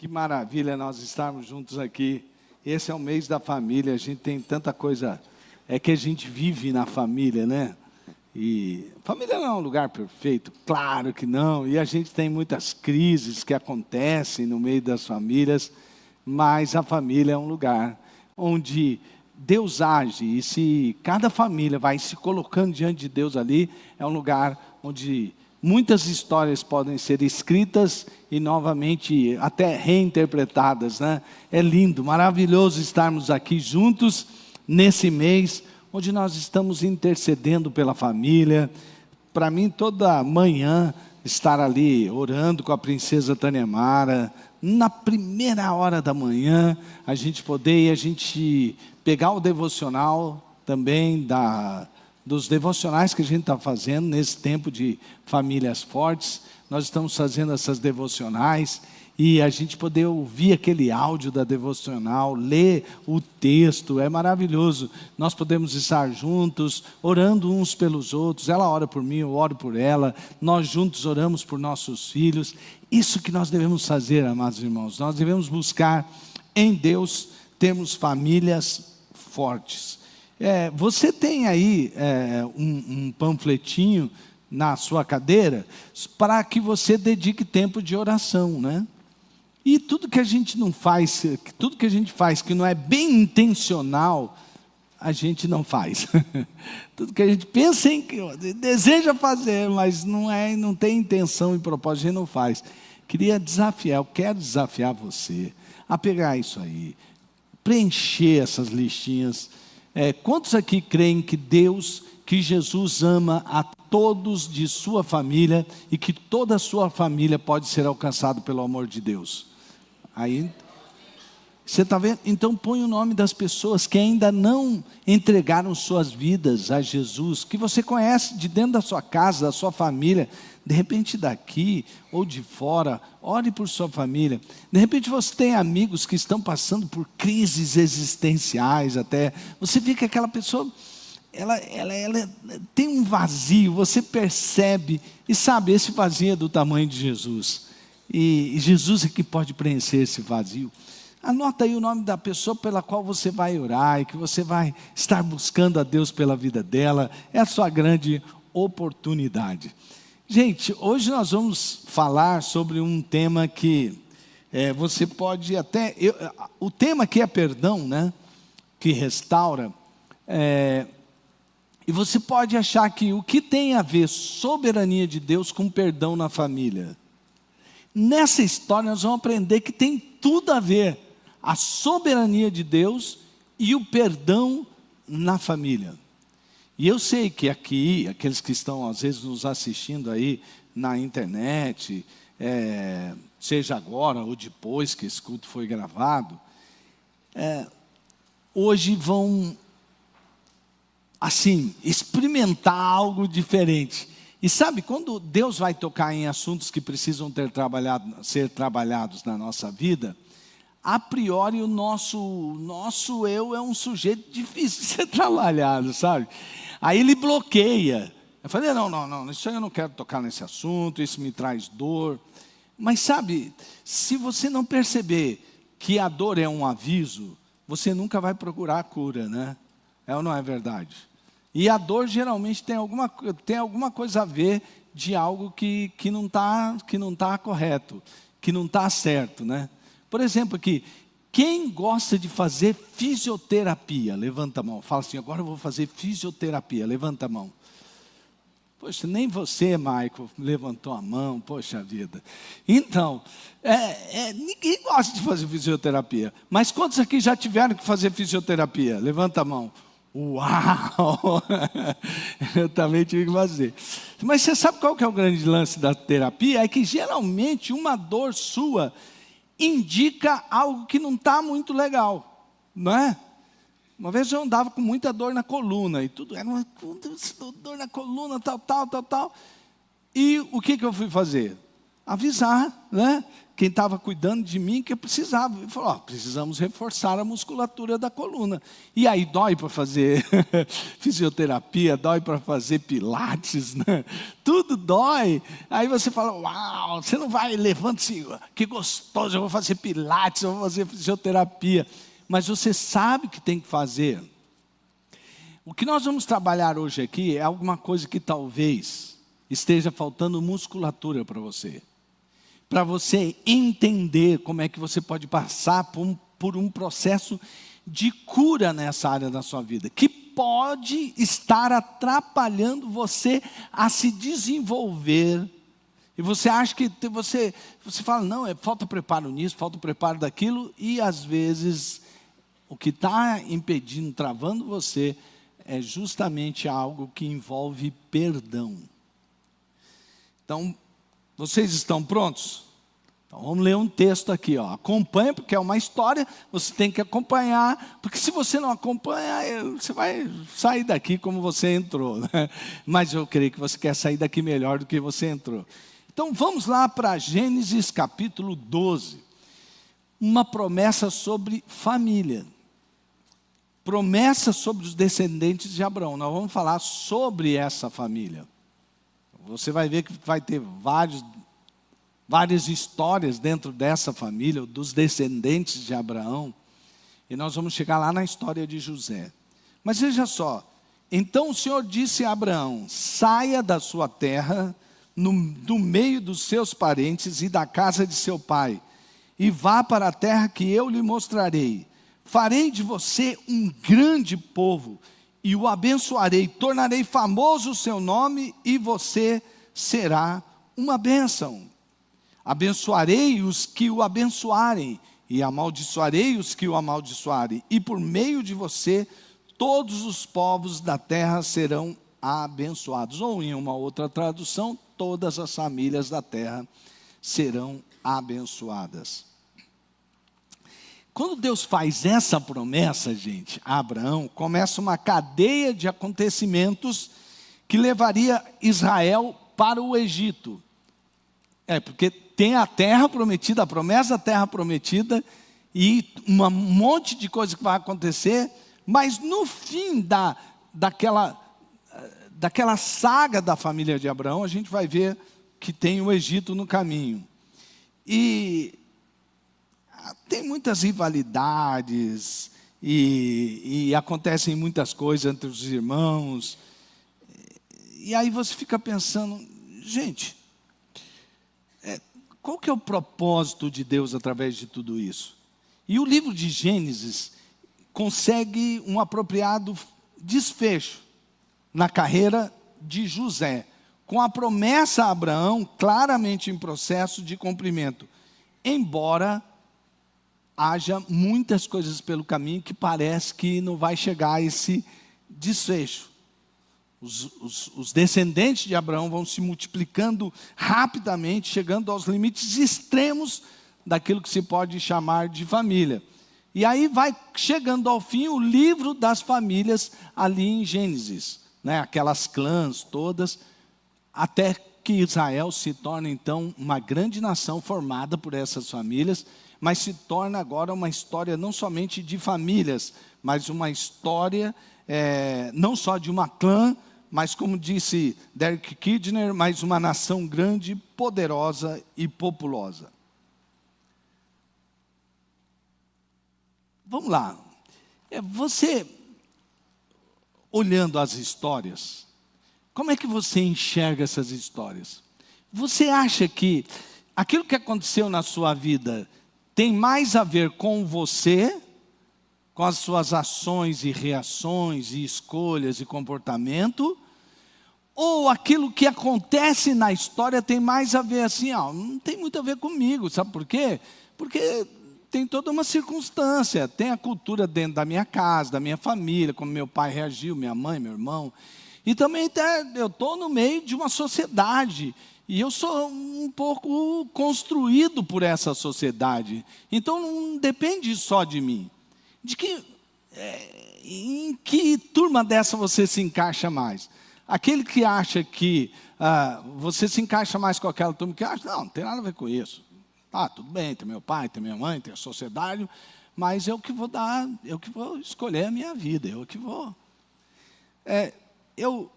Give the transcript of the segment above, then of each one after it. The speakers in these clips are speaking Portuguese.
Que maravilha nós estarmos juntos aqui. Esse é o mês da família, a gente tem tanta coisa, é que a gente vive na família, né? E família não é um lugar perfeito, claro que não. E a gente tem muitas crises que acontecem no meio das famílias, mas a família é um lugar onde Deus age. E se cada família vai se colocando diante de Deus ali, é um lugar onde muitas histórias podem ser escritas e novamente até reinterpretadas, né? É lindo, maravilhoso estarmos aqui juntos nesse mês, onde nós estamos intercedendo pela família. Para mim, toda manhã, estar ali orando com a princesa Tânia, na primeira hora da manhã, a gente pegar o devocional também dos devocionais que a gente está fazendo nesse tempo de famílias fortes. Nós estamos fazendo essas devocionais e a gente poder ouvir aquele áudio da devocional, ler o texto, é maravilhoso. Nós podemos estar juntos, orando uns pelos outros. Ela ora por mim, eu oro por ela. Nós juntos oramos por nossos filhos. Isso que nós devemos fazer, amados irmãos. Nós devemos buscar em Deus termos famílias fortes. Você tem aí um panfletinho na sua cadeira para que você dedique tempo de oração, né? E tudo que a gente não faz, tudo que a gente faz que não é bem intencional, a gente não faz. Tudo que a gente pensa em, deseja fazer, mas não tem intenção e propósito, a gente não faz. Eu quero desafiar você a pegar isso aí, preencher essas listinhas. Quantos aqui creem que Jesus ama a todos de sua família e que toda a sua família pode ser alcançada pelo amor de Deus? Aí, você está vendo? Então põe o nome das pessoas que ainda não entregaram suas vidas a Jesus, que você conhece de dentro da sua casa, da sua família, de repente daqui ou de fora. Ore por sua família. De repente você tem amigos que estão passando por crises existenciais até. Você vê que aquela pessoa, ela tem um vazio, você percebe, e sabe, esse vazio é do tamanho de Jesus. E Jesus é que pode preencher esse vazio. Anota aí o nome da pessoa pela qual você vai orar e que você vai estar buscando a Deus pela vida dela. É a sua grande oportunidade. Gente, hoje nós vamos falar sobre um tema que você pode até... o tema aqui é perdão, né? Que restaura. E você pode achar que o que tem a ver soberania de Deus com perdão na família? Nessa história nós vamos aprender que tem tudo a ver a soberania de Deus e o perdão na família. E eu sei que aqui, aqueles que estão às vezes nos assistindo aí na internet, seja agora ou depois que esse culto foi gravado, hoje vão, assim, experimentar algo diferente. E sabe, quando Deus vai tocar em assuntos que precisam ser trabalhados na nossa vida, a priori o nosso eu é um sujeito difícil de ser trabalhado, sabe? Aí ele bloqueia. Eu falei, não, isso aí eu não quero tocar nesse assunto, isso me traz dor. Mas sabe, se você não perceber que a dor é um aviso, você nunca vai procurar a cura, né? É ou não é verdade? E a dor geralmente tem alguma coisa a ver de algo que não tá correto, que não está certo, né? Por exemplo aqui, quem gosta de fazer fisioterapia? Levanta a mão. Fala assim, agora eu vou fazer fisioterapia. Levanta a mão. Poxa, nem você, Michael, levantou a mão. Poxa vida. Então, ninguém gosta de fazer fisioterapia. Mas quantos aqui já tiveram que fazer fisioterapia? Levanta a mão. Uau! Eu também tive que fazer. Mas você sabe qual que é o grande lance da terapia? É que geralmente uma dor sua indica algo que não está muito legal, não é? Uma vez eu andava com muita dor na coluna, e tudo era uma dor na coluna, tal. E o que eu fui fazer? avisar, né? Quem estava cuidando de mim que eu precisava. Ele falou, precisamos reforçar a musculatura da coluna. E aí dói para fazer fisioterapia, dói para fazer pilates, né? Tudo dói. Aí você fala, uau, você não vai, levanta-se, que gostoso, eu vou fazer pilates, eu vou fazer fisioterapia. Mas você sabe que tem que fazer. O que nós vamos trabalhar hoje aqui é alguma coisa que talvez esteja faltando musculatura para você. Para você entender como é que você pode passar por um processo de cura nessa área da sua vida, que pode estar atrapalhando você a se desenvolver. E você acha que você fala, não, falta preparo nisso, falta preparo daquilo, e às vezes o que está impedindo, travando você, é justamente algo que envolve perdão. Então, vocês estão prontos? Então, vamos ler um texto aqui, ó. Acompanha, porque é uma história, você tem que acompanhar, porque se você não acompanha, você vai sair daqui como você entrou, né? Mas eu creio que você quer sair daqui melhor do que você entrou. Então, vamos lá para Gênesis capítulo 12. Uma promessa sobre família. Promessa sobre os descendentes de Abraão. Nós vamos falar sobre essa família. Você vai ver que vai ter várias histórias dentro dessa família, dos descendentes de Abraão. E nós vamos chegar lá na história de José. Mas veja só. Então o Senhor disse a Abraão, saia da sua terra, do meio dos seus parentes e da casa de seu pai, e vá para a terra que eu lhe mostrarei. Farei de você um grande povo, e o abençoarei, tornarei famoso o seu nome, e você será uma bênção. Abençoarei os que o abençoarem, e amaldiçoarei os que o amaldiçoarem, e por meio de você, todos os povos da terra serão abençoados. Ou em uma outra tradução, todas as famílias da terra serão abençoadas. Quando Deus faz essa promessa, gente, a Abraão, começa uma cadeia de acontecimentos que levaria Israel para o Egito. Porque tem a terra prometida, a promessa da terra prometida, e um monte de coisa que vai acontecer, mas no fim daquela saga da família de Abraão, a gente vai ver que tem o Egito no caminho. E tem muitas rivalidades, e acontecem muitas coisas entre os irmãos. E aí você fica pensando, gente, qual que é o propósito de Deus através de tudo isso? E o livro de Gênesis consegue um apropriado desfecho na carreira de José, com a promessa a Abraão claramente em processo de cumprimento, embora haja muitas coisas pelo caminho que parece que não vai chegar a esse desfecho. Os descendentes de Abraão vão se multiplicando rapidamente, chegando aos limites extremos daquilo que se pode chamar de família. E aí vai chegando ao fim o livro das famílias ali em Gênesis, né? Aquelas clãs todas, até que Israel se torna então uma grande nação formada por essas famílias, mas se torna agora uma história não somente de famílias, mas uma história não só de uma clã, mas como disse Derek Kidner, mais uma nação grande, poderosa e populosa. Vamos lá. Você, olhando as histórias, como é que você enxerga essas histórias? Você acha que aquilo que aconteceu na sua vida tem mais a ver com você, com as suas ações e reações e escolhas e comportamento, ou aquilo que acontece na história tem mais a ver assim, não tem muito a ver comigo, sabe por quê? Porque tem toda uma circunstância, tem a cultura dentro da minha casa, da minha família, como meu pai reagiu, minha mãe, meu irmão, e também eu estou no meio de uma sociedade, e eu sou um pouco construído por essa sociedade, então não depende só de mim. Em que turma dessa você se encaixa mais? Aquele que acha que você se encaixa mais com aquela turma que acha, não tem nada a ver com isso. Tudo bem, tem meu pai, tem minha mãe, tem a sociedade, mas eu que vou eu que vou escolher a minha vida, eu que vou. Eu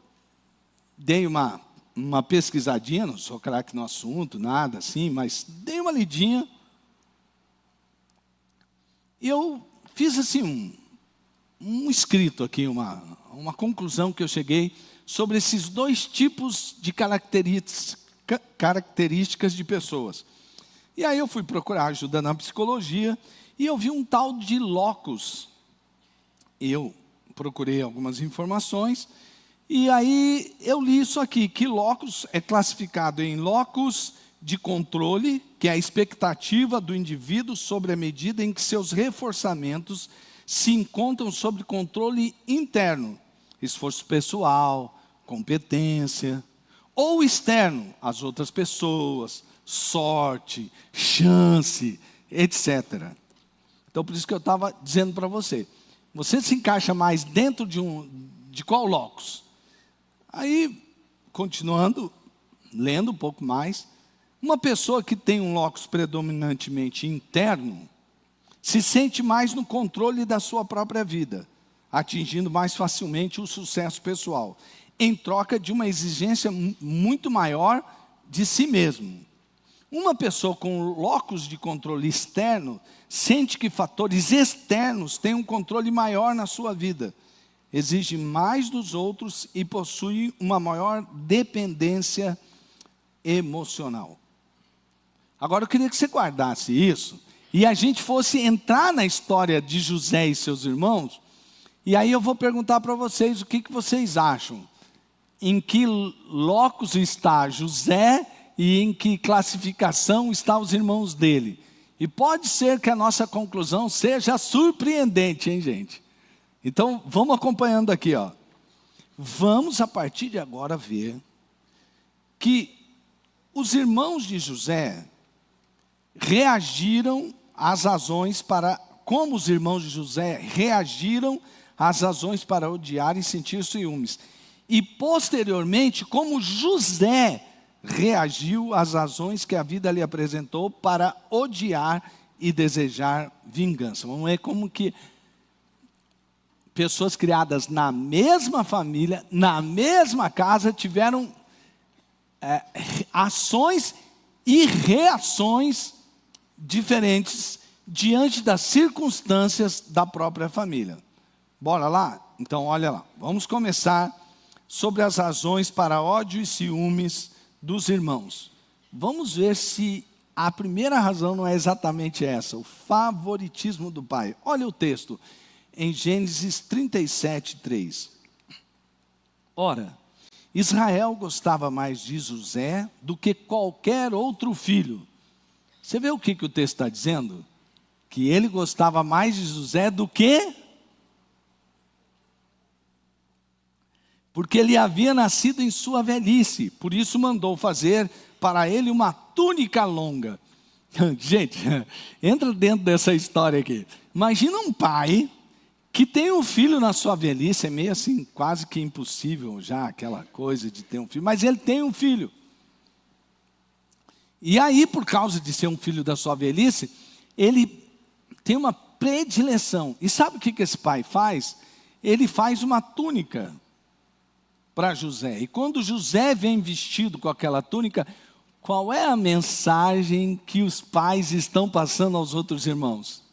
dei uma pesquisadinha, não sou craque no assunto, nada assim, mas dei uma lidinha. E eu fiz assim um escrito aqui, uma conclusão que eu cheguei sobre esses dois tipos de características de pessoas. E aí eu fui procurar ajuda na psicologia e eu vi um tal de locus. Eu procurei algumas informações e aí eu li isso aqui, que locus é classificado em locus de controle, que é a expectativa do indivíduo sobre a medida em que seus reforçamentos se encontram sob controle interno, esforço pessoal, competência, ou externo, as outras pessoas, sorte, chance, etc. Então, por isso que eu estava dizendo para você, você se encaixa mais dentro de qual locus? Aí, continuando, lendo um pouco mais, uma pessoa que tem um locus predominantemente interno, se sente mais no controle da sua própria vida, atingindo mais facilmente o sucesso pessoal, em troca de uma exigência muito maior de si mesmo. Uma pessoa com locus de controle externo, sente que fatores externos têm um controle maior na sua vida, exige mais dos outros e possui uma maior dependência emocional. Agora eu queria que você guardasse isso, e a gente fosse entrar na história de José e seus irmãos, e aí eu vou perguntar para vocês o que vocês acham. Em que locus está José e em que classificação estão os irmãos dele? E pode ser que a nossa conclusão seja surpreendente, hein, gente? Então, vamos acompanhando aqui, ó. Vamos, a partir de agora, ver que os irmãos de José reagiram às razões para... Como os irmãos de José reagiram às razões para odiar e sentir ciúmes. E, posteriormente, como José reagiu às razões que a vida lhe apresentou para odiar e desejar vingança. Vamos ver como que pessoas criadas na mesma família, na mesma casa, tiveram ações e reações diferentes diante das circunstâncias da própria família. Bora lá? Então, olha lá. Vamos começar sobre as razões para ódio e ciúmes dos irmãos. Vamos ver se a primeira razão não é exatamente essa, o favoritismo do pai. Olha o texto, em Gênesis 37, 3. Ora, Israel gostava mais de José do que qualquer outro filho. Você vê o que o texto está dizendo? Que ele gostava mais de José do que... Porque ele havia nascido em sua velhice, por isso mandou fazer para ele uma túnica longa. Gente, entra dentro dessa história aqui. Imagina um pai que tem um filho na sua velhice, é meio assim, quase que impossível já, aquela coisa de ter um filho, mas ele tem um filho. E aí, por causa de ser um filho da sua velhice, ele tem uma predileção. E sabe o que esse pai faz? Ele faz uma túnica para José. E quando José vem vestido com aquela túnica, qual é a mensagem que os pais estão passando aos outros irmãos?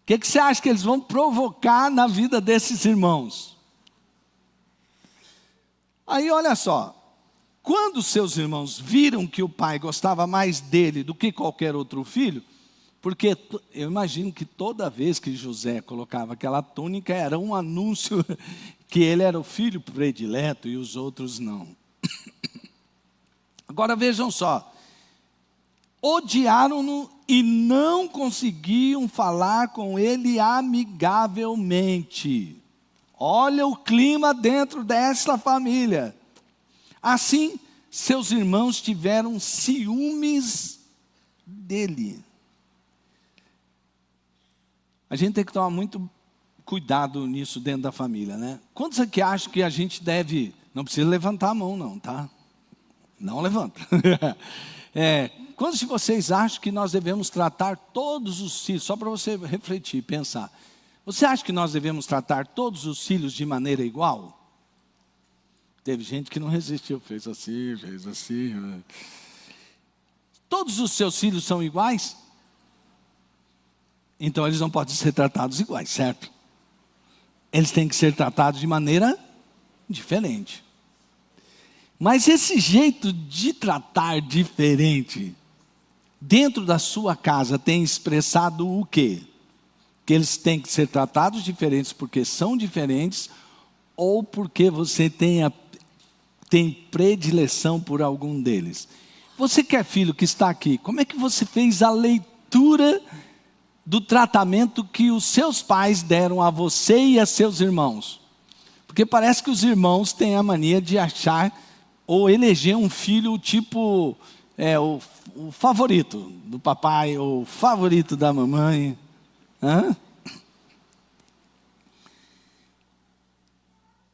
O que você acha que eles vão provocar na vida desses irmãos? Aí olha só, quando seus irmãos viram que o pai gostava mais dele do que qualquer outro filho, porque eu imagino que toda vez que José colocava aquela túnica, era um anúncio que ele era o filho predileto e os outros não. Agora vejam só, odiaram-no e não conseguiam falar com ele amigavelmente. Olha o clima dentro dessa família. Assim, seus irmãos tiveram ciúmes dele. A gente tem que tomar muito cuidado nisso dentro da família, né? Quantos aqui acham que a gente deve... Não precisa levantar a mão não, tá? Não levanta. Quantos de vocês acham que nós devemos tratar todos os filhos, só para você refletir, pensar. Você acha que nós devemos tratar todos os filhos de maneira igual? Teve gente que não resistiu, fez assim, fez assim. Todos os seus filhos são iguais? Então eles não podem ser tratados iguais, certo? Eles têm que ser tratados de maneira diferente. Mas esse jeito de tratar diferente, dentro da sua casa, tem expressado o quê? Que eles têm que ser tratados diferentes porque são diferentes, ou porque você tem predileção por algum deles. Você que é filho que está aqui, como é que você fez a leitura do tratamento que os seus pais deram a você e a seus irmãos? Porque parece que os irmãos têm a mania de achar ou eleger um filho tipo o favorito do papai, ou o favorito da mamãe.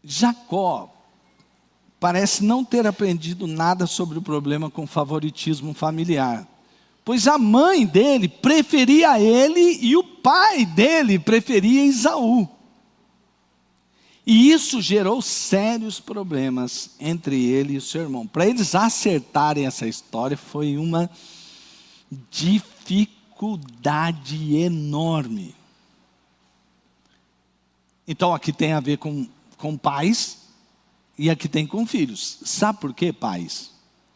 Jacó parece não ter aprendido nada sobre o problema com favoritismo familiar, pois a mãe dele preferia ele e o pai dele preferia Esaú. E isso gerou sérios problemas entre ele e o seu irmão. Para eles acertarem essa história foi uma dificuldade enorme. Então aqui tem a ver com pais e aqui tem com filhos. Sabe por quê, pais?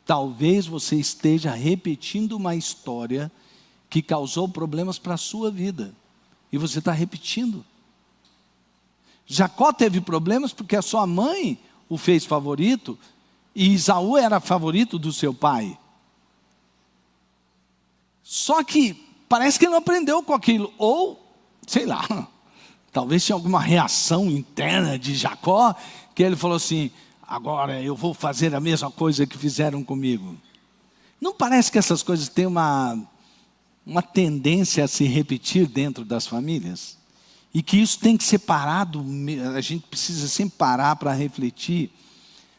Talvez você esteja repetindo uma história que causou problemas para a sua vida. E você está repetindo. Jacó teve problemas porque a sua mãe o fez favorito, e Esaú era favorito do seu pai. Só que parece que ele não aprendeu com aquilo, ou, sei lá, talvez tinha alguma reação interna de Jacó, que ele falou assim, agora eu vou fazer a mesma coisa que fizeram comigo. Não parece que essas coisas têm uma tendência a se repetir dentro das famílias? E que isso tem que ser parado, a gente precisa sempre parar para refletir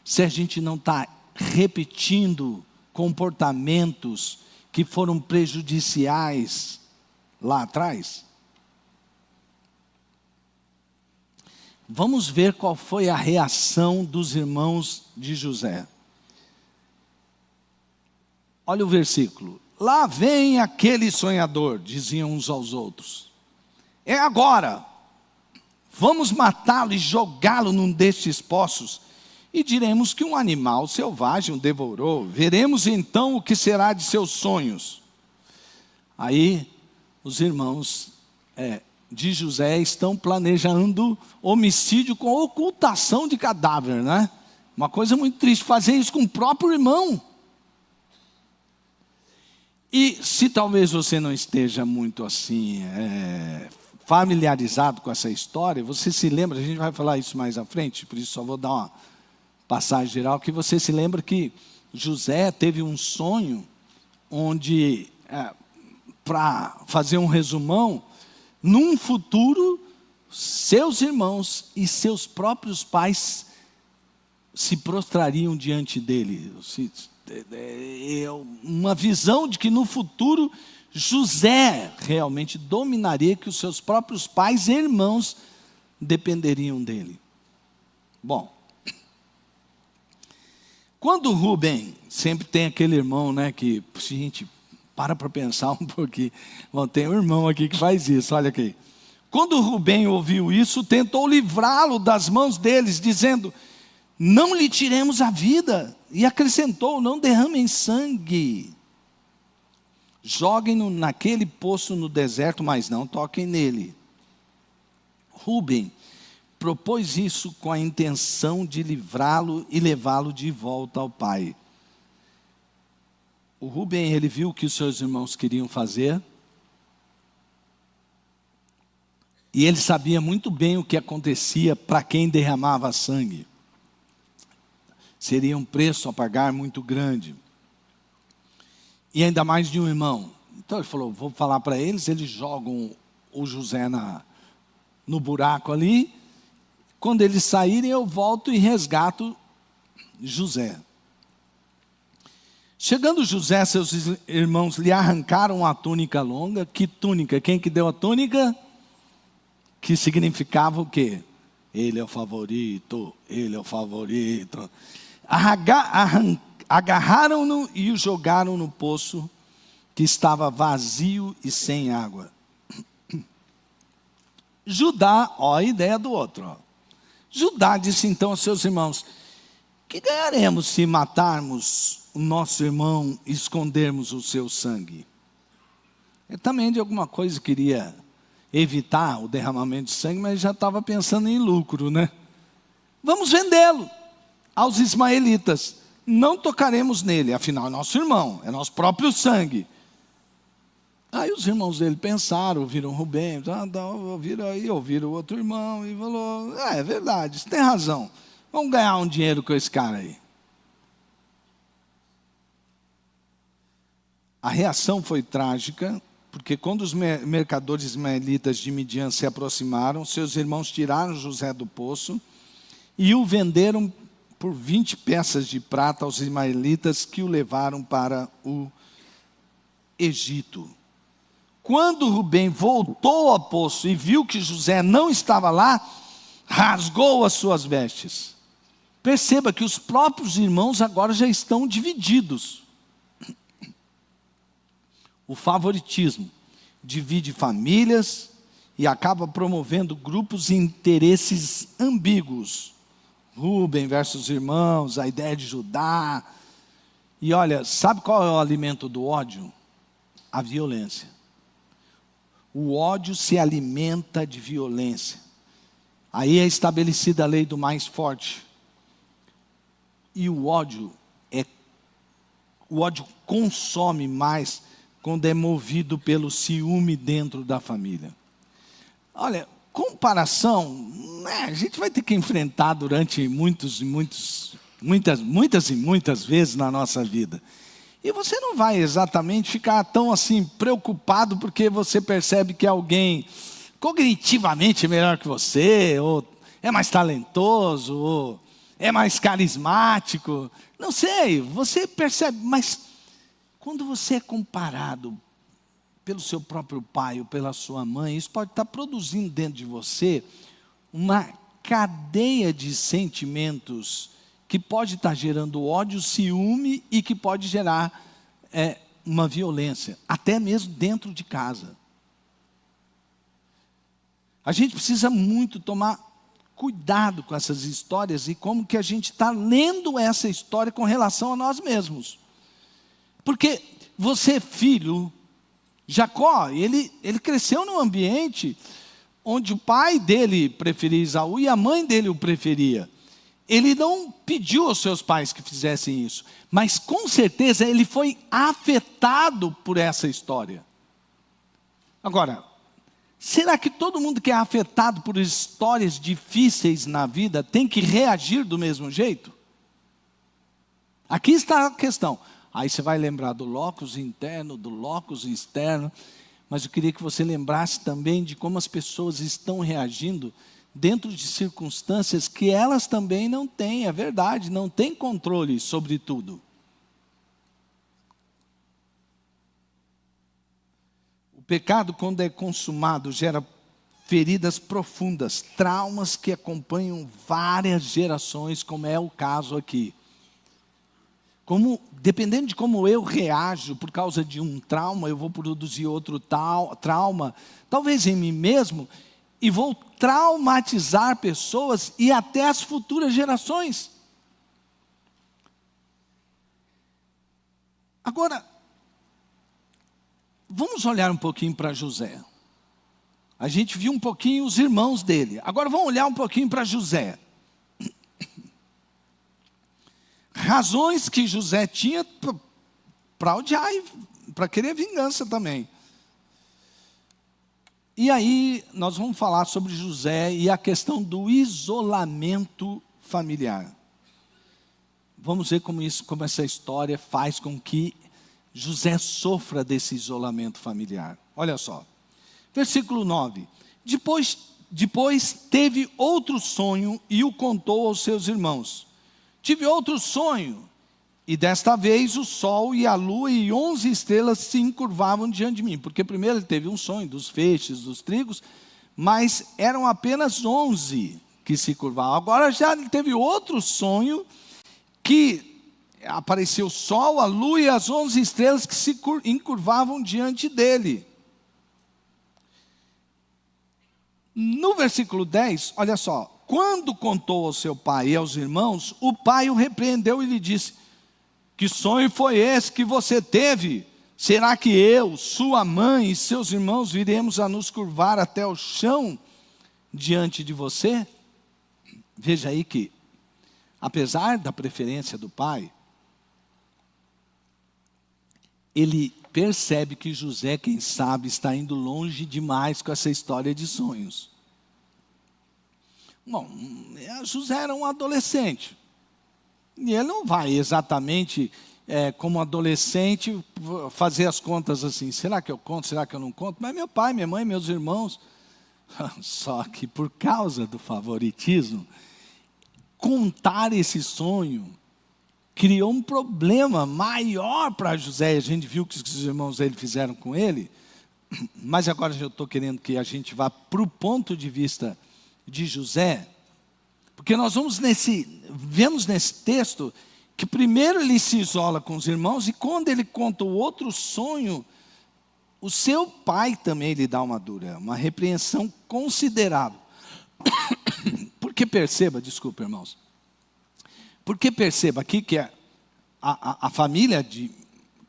se a gente não está repetindo comportamentos que foram prejudiciais lá atrás. Vamos ver qual foi a reação dos irmãos de José. Olha o versículo. Lá vem aquele sonhador, diziam uns aos outros. É agora, vamos matá-lo e jogá-lo num destes poços, e diremos que um animal selvagem o devorou. Veremos então o que será de seus sonhos. Aí, os irmãos de José estão planejando homicídio com ocultação de cadáver, né? Uma coisa muito triste, fazer isso com o próprio irmão. E se talvez você não esteja muito assim... familiarizado com essa história, você se lembra, a gente vai falar isso mais à frente, por isso só vou dar uma passagem geral, que você se lembra que José teve um sonho, onde, para fazer um resumão, num futuro, seus irmãos e seus próprios pais se prostrariam diante dele. Uma visão de que no futuro José realmente dominaria, que os seus próprios pais e irmãos dependeriam dele. Bom, quando Rubem, sempre tem aquele irmão, né, que, gente, para pensar um pouquinho. Bom, tem um irmão aqui que faz isso, olha aqui. Quando Rubem ouviu isso, tentou livrá-lo das mãos deles, dizendo, não lhe tiremos a vida. E acrescentou, não derramem sangue. Joguem-no naquele poço no deserto, mas não toquem nele. Rubem propôs isso com a intenção de livrá-lo e levá-lo de volta ao pai. O Rubem, ele viu o que os seus irmãos queriam fazer. E ele sabia muito bem o que acontecia para quem derramava sangue. Seria um preço a pagar muito grande. E ainda mais de um irmão. Então ele falou, vou falar para eles, eles jogam o José no buraco ali. Quando eles saírem, eu volto e resgato José. Chegando José, seus irmãos lhe arrancaram a túnica longa. Que túnica? Quem que deu a túnica? Que significava o quê? Ele é o favorito, ele é o favorito. Agarraram-no e o jogaram no poço que estava vazio e sem água. Judá, ó a ideia do outro. Ó. Judá disse então aos seus irmãos: que ganharemos se matarmos o nosso irmão e escondermos o seu sangue? Ele também de alguma coisa queria evitar o derramamento de sangue, mas já estava pensando em lucro, né? Vamos vendê-lo aos ismaelitas. Não tocaremos nele, afinal é nosso irmão, é nosso próprio sangue. Aí os irmãos dele pensaram, ouviram Rubem, ouviram o outro irmão e falou: é verdade, você tem razão, vamos ganhar um dinheiro com esse cara aí. A reação foi trágica, porque quando os mercadores ismaelitas de Midian se aproximaram, seus irmãos tiraram José do poço e o venderam por 20 peças de prata aos ismaelitas, que o levaram para o Egito. Quando Rubem voltou ao poço e viu que José não estava lá, rasgou as suas vestes. Perceba que os próprios irmãos agora já estão divididos. O favoritismo divide famílias e acaba promovendo grupos e interesses ambíguos. Rubem versus irmãos, a ideia de Judá. E olha, sabe qual é o alimento do ódio? A violência. O ódio se alimenta de violência. Aí é estabelecida a lei do mais forte. E o ódio consome mais quando é movido pelo ciúme dentro da família. Olha, comparação, né, a gente vai ter que enfrentar durante muitas vezes na nossa vida. E você não vai exatamente ficar tão assim preocupado porque você percebe que alguém cognitivamente é melhor que você, ou é mais talentoso, ou é mais carismático. Não sei, você percebe, mas quando você é comparado pelo seu próprio pai ou pela sua mãe, isso pode estar produzindo dentro de você uma cadeia de sentimentos que pode estar gerando ódio, ciúme e que pode gerar uma violência, até mesmo dentro de casa. A gente precisa muito tomar cuidado com essas histórias e como que a gente está lendo essa história com relação a nós mesmos. Porque você, filho, Jacó, ele cresceu num ambiente onde o pai dele preferia Esaú e a mãe dele o preferia. Ele não pediu aos seus pais que fizessem isso, mas com certeza ele foi afetado por essa história. Agora, será que todo mundo que é afetado por histórias difíceis na vida tem que reagir do mesmo jeito? Aqui está a questão. Aí você vai lembrar do locus interno, do locus externo, mas eu queria que você lembrasse também de como as pessoas estão reagindo dentro de circunstâncias que elas também não têm, é verdade, não têm controle sobre tudo. O pecado, quando é consumado, gera feridas profundas, traumas que acompanham várias gerações, como é o caso aqui. Dependendo de como eu reajo por causa de um trauma, eu vou produzir outro trauma, talvez em mim mesmo, e vou traumatizar pessoas e até as futuras gerações. Agora, vamos olhar um pouquinho para José. A gente viu um pouquinho os irmãos dele. Agora vamos olhar um pouquinho para José. Razões que José tinha para odiar e para querer vingança também. E aí nós vamos falar sobre José e a questão do isolamento familiar. Vamos ver como essa história faz com que José sofra desse isolamento familiar. Olha só, versículo 9. Depois depois teve outro sonho e o contou aos seus irmãos. Tive outro sonho, e desta vez o sol e a lua e 11 estrelas se encurvavam diante de mim. Porque primeiro ele teve um sonho dos feixes, dos trigos, mas eram apenas 11 que se curvavam. Agora já ele teve outro sonho, que apareceu o sol, a lua e as 11 estrelas que se encurvavam diante dele. No versículo 10, olha só. Quando contou ao seu pai e aos irmãos, o pai o repreendeu e lhe disse: que sonho foi esse que você teve? Será que eu, sua mãe e seus irmãos viremos a nos curvar até o chão diante de você? Veja aí que, apesar da preferência do pai, ele percebe que José, quem sabe, está indo longe demais com essa história de sonhos. Bom, José era um adolescente. E ele não vai exatamente, como adolescente, fazer as contas assim. Será que eu conto? Será que eu não conto? Mas meu pai, minha mãe, meus irmãos. Só que por causa do favoritismo, contar esse sonho criou um problema maior para José. A gente viu o que os irmãos dele fizeram com ele. Mas agora eu estou querendo que a gente vá para o ponto de vista de José. Porque nós vemos nesse texto que primeiro ele se isola com os irmãos, e quando ele conta o outro sonho, o seu pai também lhe dá uma repreensão considerável. Porque perceba, desculpa, irmãos, porque perceba aqui que a família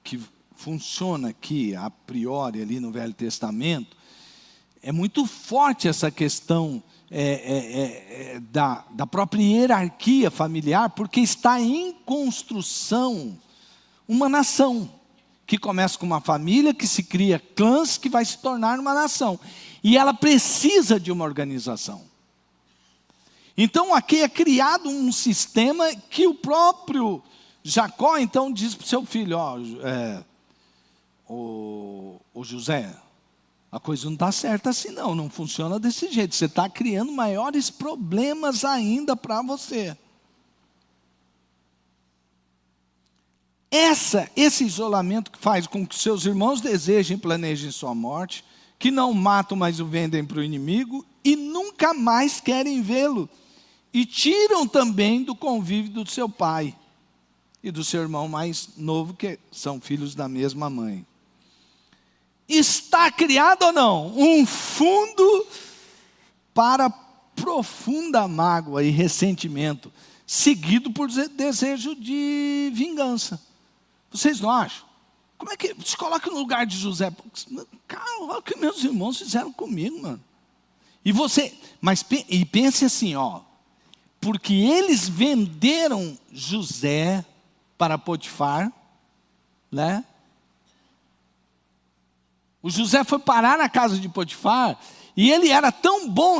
que funciona aqui, a priori, ali no Velho Testamento, é muito forte essa questão da própria hierarquia familiar, porque está em construção uma nação, que começa com uma família, que se cria clãs, que vai se tornar uma nação, e ela precisa de uma organização. Então aqui é criado um sistema que o próprio Jacó então diz para o seu filho: o José, a coisa não está certa assim não funciona desse jeito, você está criando maiores problemas ainda para você. Esse isolamento que faz com que seus irmãos desejem e planejem sua morte, que não matam, mas o vendem para o inimigo, e nunca mais querem vê-lo, e tiram também do convívio do seu pai e do seu irmão mais novo, que são filhos da mesma mãe. Está criado ou não um fundo para profunda mágoa e ressentimento, seguido por desejo de vingança. Vocês não acham? Como é que se coloca no lugar de José? Cara, olha o que meus irmãos fizeram comigo, mano. E pense assim, porque eles venderam José para Potifar, né? O José foi parar na casa de Potifar, e ele era tão bom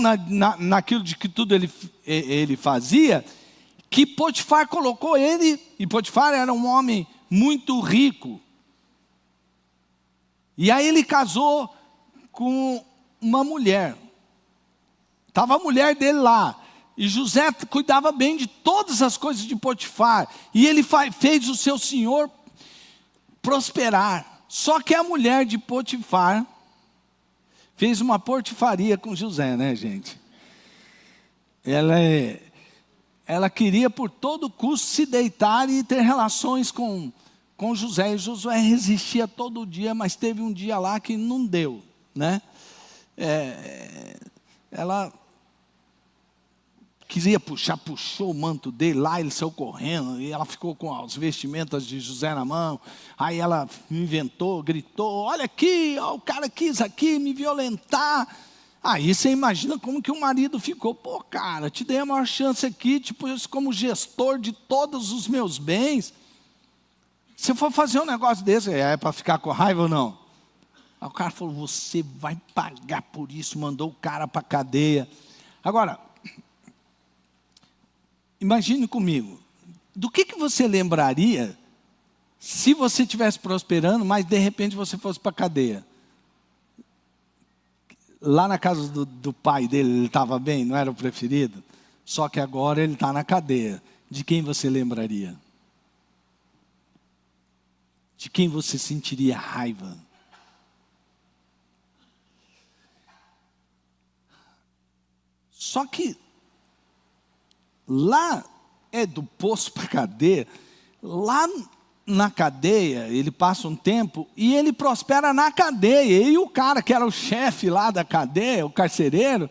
naquilo de que tudo ele fazia, que Potifar colocou ele, e Potifar era um homem muito rico. E aí ele casou com uma mulher. Estava a mulher dele lá. E José cuidava bem de todas as coisas de Potifar. E ele fez o seu senhor prosperar. Só que a mulher de Potifar fez uma portifaria com José, né, gente? Ela queria por todo custo se deitar e ter relações com José. E Josué resistia todo dia, mas teve um dia lá que não deu, né? Ela queria puxou o manto dele lá, ele saiu correndo, e ela ficou com as vestimentas de José na mão. Aí ela inventou, gritou: olha aqui, o cara quis aqui me violentar. Aí você imagina como que o marido ficou: pô, cara, te dei a maior chance aqui, tipo, como gestor de todos os meus bens. Se eu for fazer um negócio desse, é para ficar com raiva ou não? Aí o cara falou: você vai pagar por isso. Mandou o cara para a cadeia. Agora, imagine comigo, do que você lembraria se você estivesse prosperando, mas de repente você fosse para a cadeia? Lá na casa do pai dele, ele estava bem, não era o preferido? Só que agora ele está na cadeia. De quem você lembraria? De quem você sentiria raiva? Só que lá é do poço para a cadeia. Lá na cadeia, ele passa um tempo e ele prospera na cadeia. E o cara que era o chefe lá da cadeia, o carcereiro,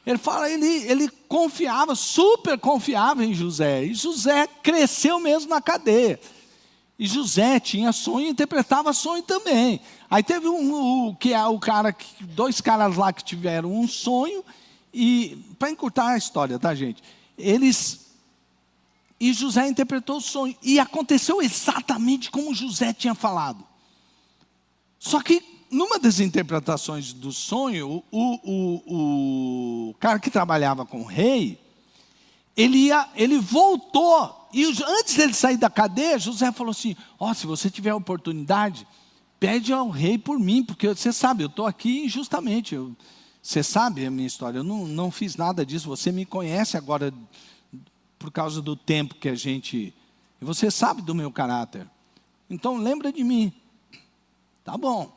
ele fala, ele confiava, super confiava em José. E José cresceu mesmo na cadeia. E José tinha sonho e interpretava sonho também. Aí teve dois caras lá que tiveram um sonho. E para encurtar a história, tá, gente? E José interpretou o sonho. E aconteceu exatamente como José tinha falado. Só que, numa das interpretações do sonho, o cara que trabalhava com o rei, ele voltou. E antes dele sair da cadeia, José falou assim, se você tiver a oportunidade, pede ao rei por mim, porque você sabe, eu estou aqui injustamente. Você sabe a minha história, eu não fiz nada disso, você me conhece agora por causa do tempo que a gente... E você sabe do meu caráter. Então lembra de mim. Tá bom.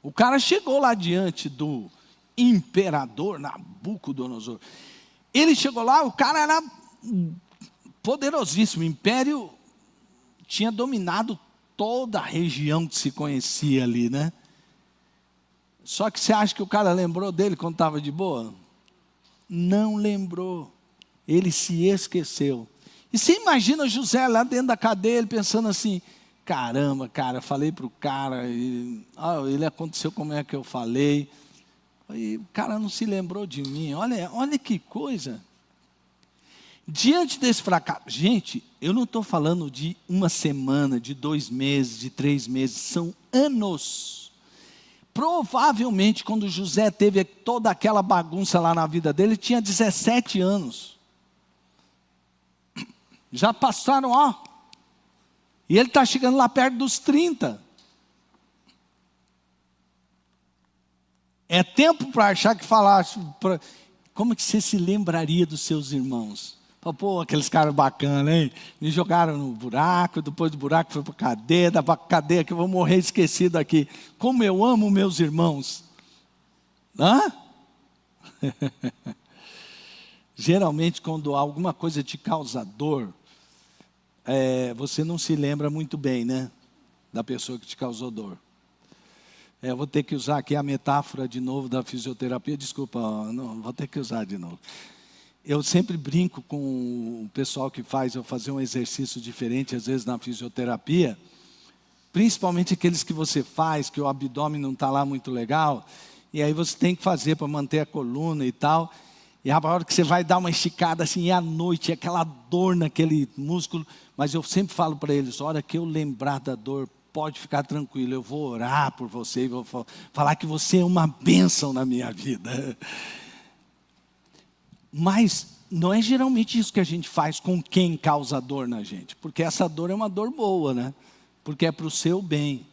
O cara chegou lá diante do imperador Nabucodonosor. Ele chegou lá, o cara era poderosíssimo. O império tinha dominado toda a região que se conhecia ali, né? Só que você acha que o cara lembrou dele quando estava de boa? Não lembrou. Ele se esqueceu. E você imagina José lá dentro da cadeia, ele pensando assim, caramba, cara, falei para o cara, ele aconteceu como é que eu falei. E o cara não se lembrou de mim. Olha que coisa. Diante desse fracasso, gente, eu não estou falando de uma semana, de 2 meses, de 3 meses, são anos. Provavelmente, quando José teve toda aquela bagunça lá na vida dele, ele tinha 17 anos. Já passaram, e ele está chegando lá perto dos 30. É tempo para achar que falasse, como que você se lembraria dos seus irmãos? Pô, aqueles caras bacanas, hein? Me jogaram no buraco, depois do buraco foi para a cadeia, da cadeia que eu vou morrer esquecido aqui. Como eu amo meus irmãos. Geralmente, quando alguma coisa te causa dor, você não se lembra muito bem, né? Da pessoa que te causou dor. Eu vou ter que usar aqui a metáfora de novo da fisioterapia. Desculpa, não, vou ter que usar de novo. Eu sempre brinco com o pessoal que faz eu fazer um exercício diferente, às vezes na fisioterapia, principalmente aqueles que você faz, que o abdômen não está lá muito legal, e aí você tem que fazer para manter a coluna e tal, e a hora que você vai dar uma esticada assim, e à noite, aquela dor naquele músculo, mas eu sempre falo para eles, a hora que eu lembrar da dor, pode ficar tranquilo, eu vou orar por você, e vou falar que você é uma bênção na minha vida. Mas não é geralmente isso que a gente faz com quem causa dor na gente. Porque essa dor é uma dor boa, né? Porque é para o seu bem.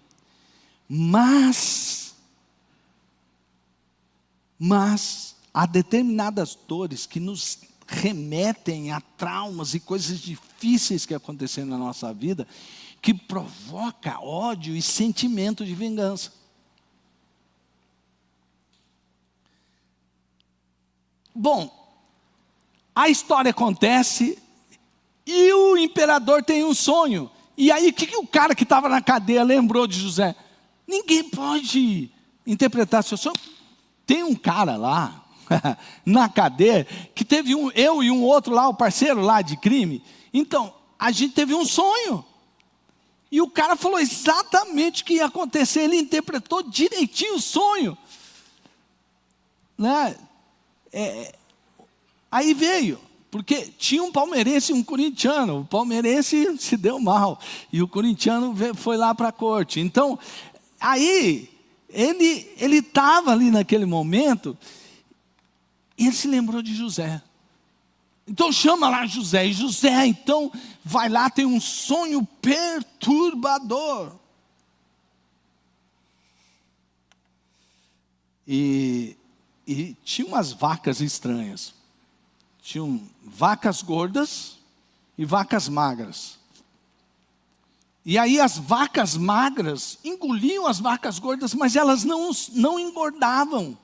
Mas há determinadas dores que nos remetem a traumas e coisas difíceis que aconteceram na nossa vida, que provoca ódio e sentimento de vingança. Bom, a história acontece e o imperador tem um sonho. E aí, o que o cara que estava na cadeia lembrou de José? Ninguém pode interpretar seu sonho. Tem um cara lá, na cadeia, que teve eu e um outro lá, o parceiro lá de crime. Então, a gente teve um sonho. E o cara falou exatamente o que ia acontecer. Ele interpretou direitinho o sonho. Né? Aí veio, porque tinha um palmeirense e um corintiano. O palmeirense se deu mal e o corintiano foi lá para a corte. Então, aí, ele estava ali naquele momento e ele se lembrou de José. Então chama lá José. E José, então, vai lá, tem um sonho perturbador. E E tinha umas vacas estranhas. Tinham vacas gordas e vacas magras. E aí as vacas magras engoliam as vacas gordas, mas elas não engordavam.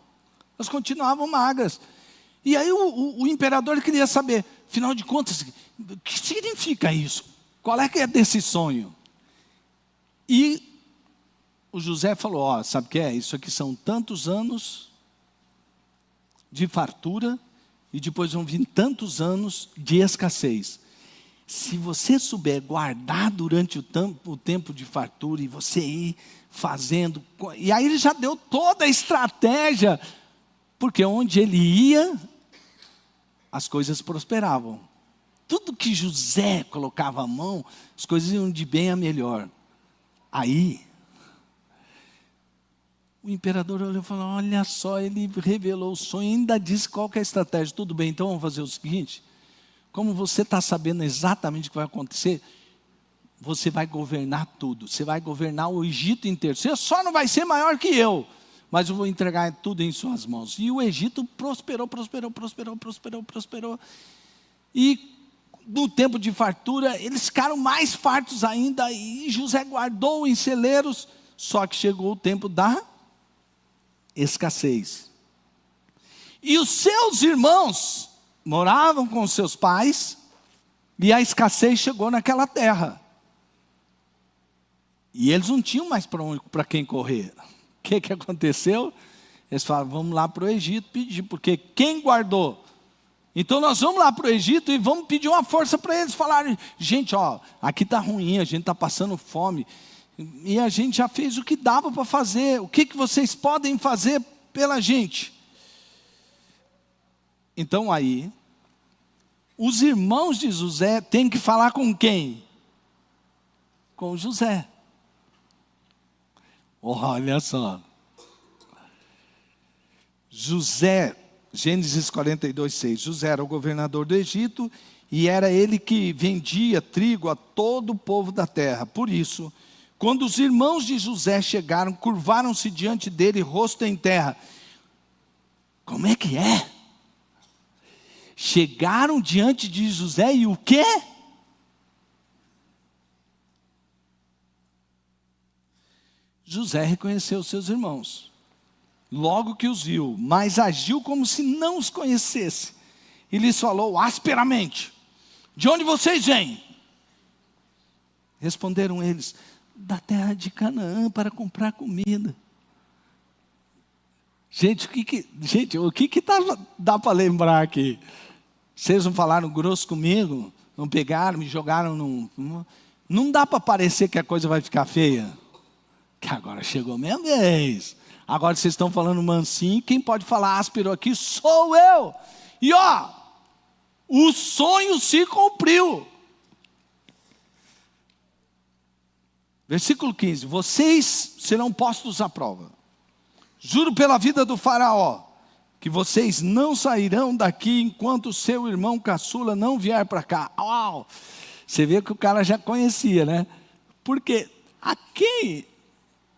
Elas continuavam magras. E aí o imperador queria saber, afinal de contas, o que significa isso? Qual é que é desse sonho? E o José falou, ó, sabe o que é? Isso aqui são tantos anos de fartura e depois vão vir tantos anos de escassez. Se você souber guardar durante o tempo de fartura e você ir fazendo... E aí ele já deu toda a estratégia, porque onde ele ia, as coisas prosperavam. Tudo que José colocava a mão, as coisas iam de bem a melhor. Aí, o imperador olhou e falou, olha só, ele revelou o sonho, ainda disse qual que é a estratégia. Tudo bem, então vamos fazer o seguinte... Como você está sabendo exatamente o que vai acontecer, você vai governar tudo. Você vai governar o Egito inteiro. Você só não vai ser maior que eu, mas eu vou entregar tudo em suas mãos. E o Egito prosperou. E no tempo de fartura, eles ficaram mais fartos ainda. E José guardou em celeiros. Só que chegou o tempo da escassez. E os seus irmãos moravam com seus pais, e a escassez chegou naquela terra. E eles não tinham mais para quem correr. O que aconteceu? Eles falaram, vamos lá para o Egito pedir, porque quem guardou? Então nós vamos lá para o Egito e vamos pedir uma força para eles. Falaram, gente, ó, aqui está ruim, a gente está passando fome, e a gente já fez o que dava para fazer. O que vocês podem fazer pela gente? Então aí, os irmãos de José têm que falar com quem? Com José. Olha só. José, Gênesis 42:6. José era o governador do Egito e era ele que vendia trigo a todo o povo da terra. Por isso, quando os irmãos de José chegaram, curvaram-se diante dele, rosto em terra. Como é que é? Chegaram diante de José e o quê? José reconheceu seus irmãos, logo que os viu, mas agiu como se não os conhecesse. E lhes falou asperamente, de onde vocês vêm? Responderam eles, da terra de Canaã para comprar comida. Gente, o que dá para lembrar aqui? Vocês não falaram grosso comigo, não pegaram, me jogaram num... Não dá para parecer que a coisa vai ficar feia. Que agora chegou a minha vez. Agora vocês estão falando mansinho, quem pode falar áspero aqui sou eu. E ó, o sonho se cumpriu. Versículo 15, vocês serão postos à prova. Juro pela vida do faraó, que vocês não sairão daqui enquanto o seu irmão caçula não vier para cá. Uau! Você vê que o cara já conhecia, né? Porque a quem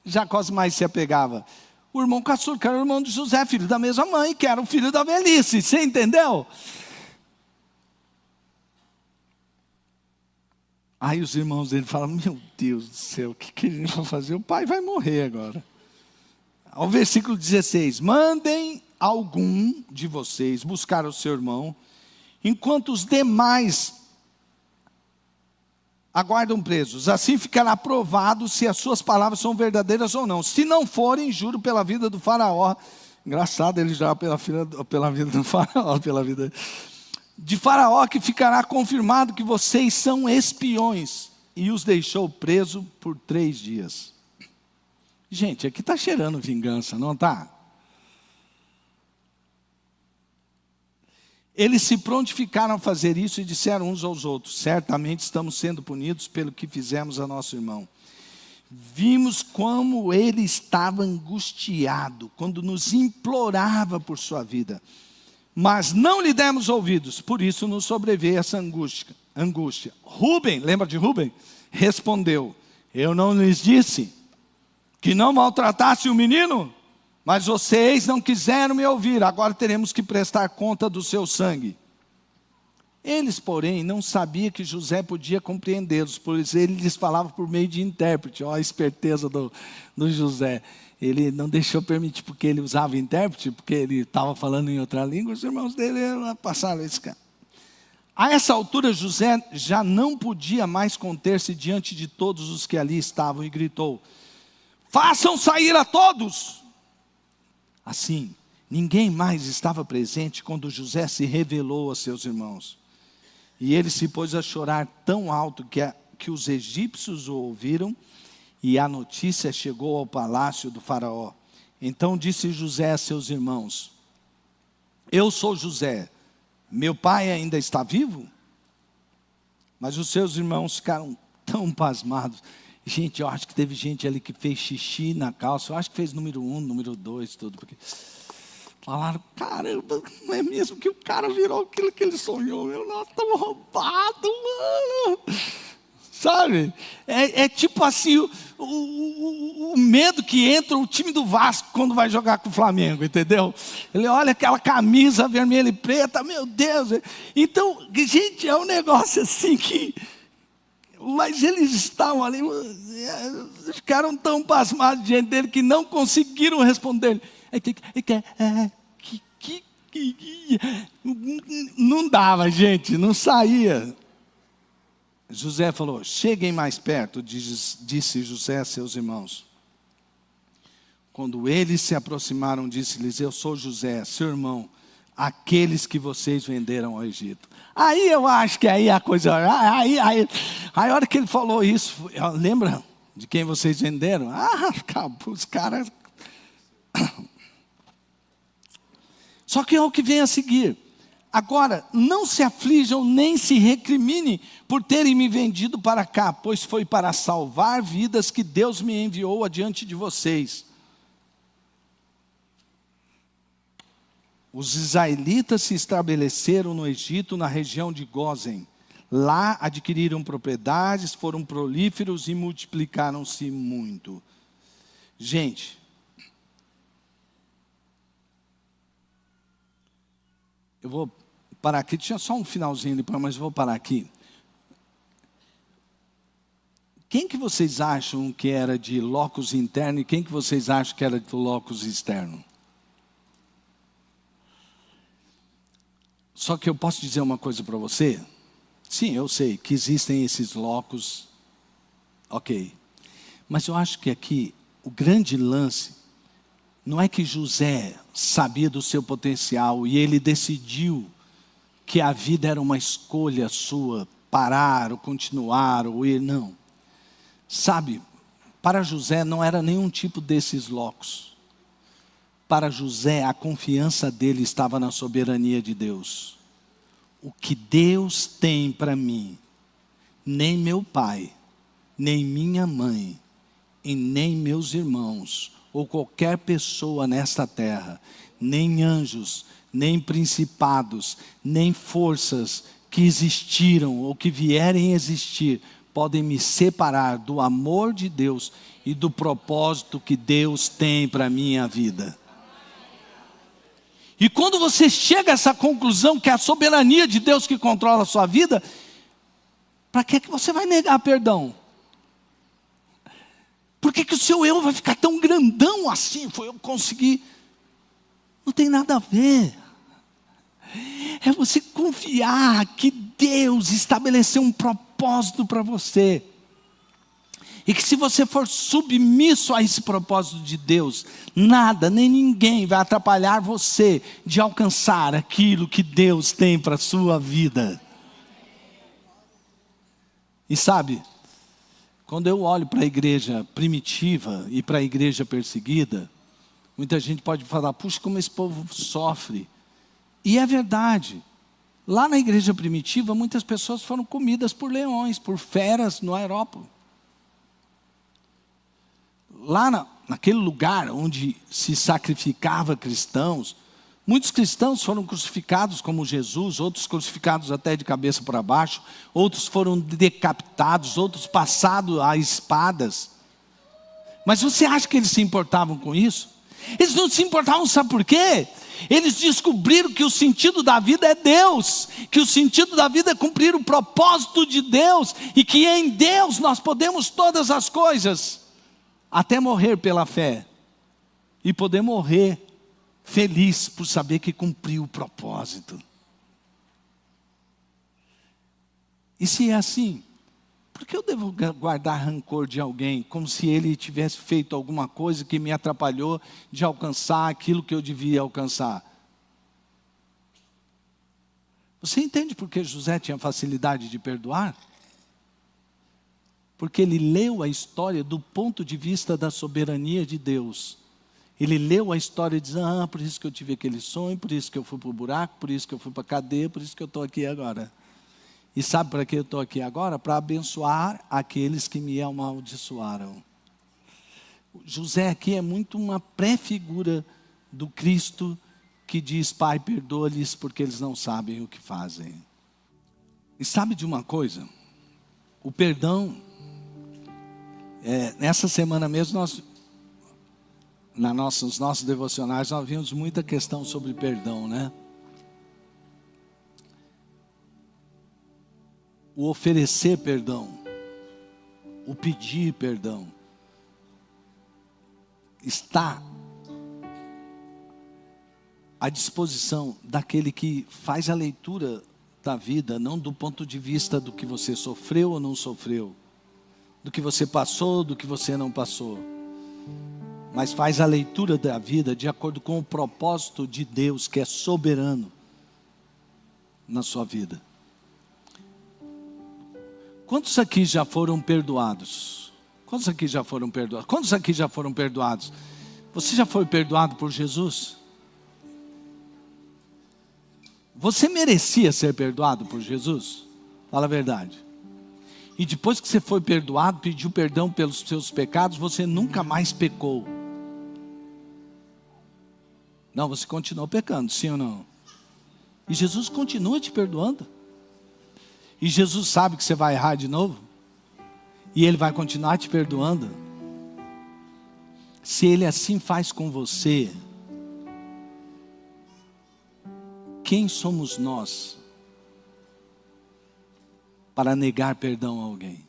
Jacó mais se apegava? O irmão caçula, que era o irmão de José, filho da mesma mãe, que era o filho da velhice. Você entendeu? Aí os irmãos dele falam, meu Deus do céu, o que a gente vai fazer? O pai vai morrer agora. Ao versículo 16, mandem algum de vocês buscar o seu irmão, enquanto os demais aguardam presos. Assim ficará provado se as suas palavras são verdadeiras ou não. Se não forem, juro pela vida do faraó. Engraçado, ele já pela vida do faraó, pela vida de faraó, que ficará confirmado que vocês são espiões. E os deixou preso por 3 dias. Gente, aqui está cheirando vingança, não está? Eles se prontificaram a fazer isso e disseram uns aos outros, certamente estamos sendo punidos pelo que fizemos a nosso irmão. Vimos como ele estava angustiado, quando nos implorava por sua vida. Mas não lhe demos ouvidos, por isso nos sobreveio essa angústia. Rúben, lembra de Rúben? Respondeu, eu não lhes disse que não maltratasse o menino? Mas vocês não quiseram me ouvir, agora teremos que prestar conta do seu sangue. Eles, porém, não sabiam que José podia compreendê-los, pois ele lhes falava por meio de intérprete. Olha a esperteza do José. Ele não deixou permitir, porque ele usava intérprete, porque ele estava falando em outra língua, os irmãos dele passaram esse cara. A essa altura, José já não podia mais conter-se diante de todos os que ali estavam e gritou: façam sair a todos! Assim, ninguém mais estava presente quando José se revelou a seus irmãos. E ele se pôs a chorar tão alto que os egípcios o ouviram, e a notícia chegou ao palácio do faraó. Então disse José a seus irmãos: eu sou José, meu pai ainda está vivo? Mas os seus irmãos ficaram tão pasmados. Gente, eu acho que teve gente ali que fez xixi na calça. Eu acho que fez número 1, número 2, tudo. Porque falaram: caramba, não é mesmo que o cara virou aquilo que ele sonhou? Nós estamos roubados, mano. Sabe? É tipo assim, o medo que entra o time do Vasco quando vai jogar com o Flamengo, entendeu? Ele olha aquela camisa vermelha e preta, meu Deus. Então, gente, é um negócio assim que... Mas eles estavam ali, ficaram tão pasmados diante dele que não conseguiram responder. Não dava, gente, não saía. José falou: cheguem mais perto, disse José a seus irmãos. Quando eles se aproximaram, disse-lhes: eu sou José, seu irmão, aqueles que vocês venderam ao Egito. Aí eu acho que aí a coisa... Aí a hora que ele falou isso, lembra de quem vocês venderam? Acabou, os caras... Só que é o que vem a seguir. Agora, não se aflijam nem se recriminem por terem me vendido para cá, pois foi para salvar vidas que Deus me enviou adiante de vocês. Os israelitas se estabeleceram no Egito, na região de Gósen. Lá adquiriram propriedades, foram prolíferos e multiplicaram-se muito. Gente, eu vou parar aqui, tinha só um finalzinho depois, mas vou parar aqui. Quem que vocês acham que era de locus interno e quem que vocês acham que era de locus externo? Só que eu posso dizer uma coisa para você? Sim, eu sei que existem esses locus, ok. Mas eu acho que aqui o grande lance não é que José sabia do seu potencial e ele decidiu que a vida era uma escolha sua, parar ou continuar ou ir, não. Sabe, para José não era nenhum tipo desses locus. Para José, a confiança dele estava na soberania de Deus. O que Deus tem para mim, nem meu pai, nem minha mãe, e nem meus irmãos, ou qualquer pessoa nesta terra, nem anjos, nem principados, nem forças que existiram ou que vierem a existir, podem me separar do amor de Deus e do propósito que Deus tem para a minha vida. E quando você chega a essa conclusão que é a soberania de Deus que controla a sua vida, para que você vai negar perdão? Por que o seu eu vai ficar tão grandão assim? Foi eu conseguir. Não tem nada a ver. É você confiar que Deus estabeleceu um propósito para você. E que se você for submisso a esse propósito de Deus, nada, nem ninguém vai atrapalhar você de alcançar aquilo que Deus tem para a sua vida. E sabe, quando eu olho para a igreja primitiva e para a igreja perseguida, muita gente pode falar: puxa, como esse povo sofre. E é verdade. Lá na igreja primitiva, muitas pessoas foram comidas por leões, por feras no aerópago. Lá naquele lugar onde se sacrificava cristãos, muitos cristãos foram crucificados como Jesus, outros crucificados até de cabeça para baixo, outros foram decapitados, outros passados a espadas. Mas você acha que eles se importavam com isso? Eles não se importavam, sabe por quê? Eles descobriram que o sentido da vida é Deus, que o sentido da vida é cumprir o propósito de Deus, e que em Deus nós podemos todas as coisas, até morrer pela fé, e poder morrer feliz por saber que cumpriu o propósito. E se é assim, por que eu devo guardar rancor de alguém, como se ele tivesse feito alguma coisa que me atrapalhou de alcançar aquilo que eu devia alcançar? Você entende por que José tinha facilidade de perdoar? Porque ele leu a história do ponto de vista da soberania de Deus. Ele leu a história e diz, por isso que eu tive aquele sonho, por isso que eu fui para o buraco, por isso que eu fui para a cadeia, por isso que eu estou aqui agora. E sabe para que eu estou aqui agora? Para abençoar aqueles que me amaldiçoaram. José aqui é muito uma pré-figura do Cristo que diz, Pai, perdoa-lhes porque eles não sabem o que fazem. E sabe de uma coisa? O perdão, nessa semana mesmo, nos nossos devocionais, nós vimos muita questão sobre perdão, né? O oferecer perdão, o pedir perdão, está à disposição daquele que faz a leitura da vida, não do ponto de vista do que você sofreu ou não sofreu, do que você passou, do que você não passou, mas faz a leitura da vida de acordo com o propósito de Deus, que é soberano na sua vida. Quantos aqui já foram perdoados? Quantos aqui já foram perdoados? Quantos aqui já foram perdoados? Você já foi perdoado por Jesus? Você merecia ser perdoado por Jesus? Fala a verdade. E depois que você foi perdoado, pediu perdão pelos seus pecados, você nunca mais pecou. Não, você continuou pecando, sim ou não? E Jesus continua te perdoando. E Jesus sabe que você vai errar de novo. E Ele vai continuar te perdoando. Se Ele assim faz com você, quem somos nós para negar perdão a alguém?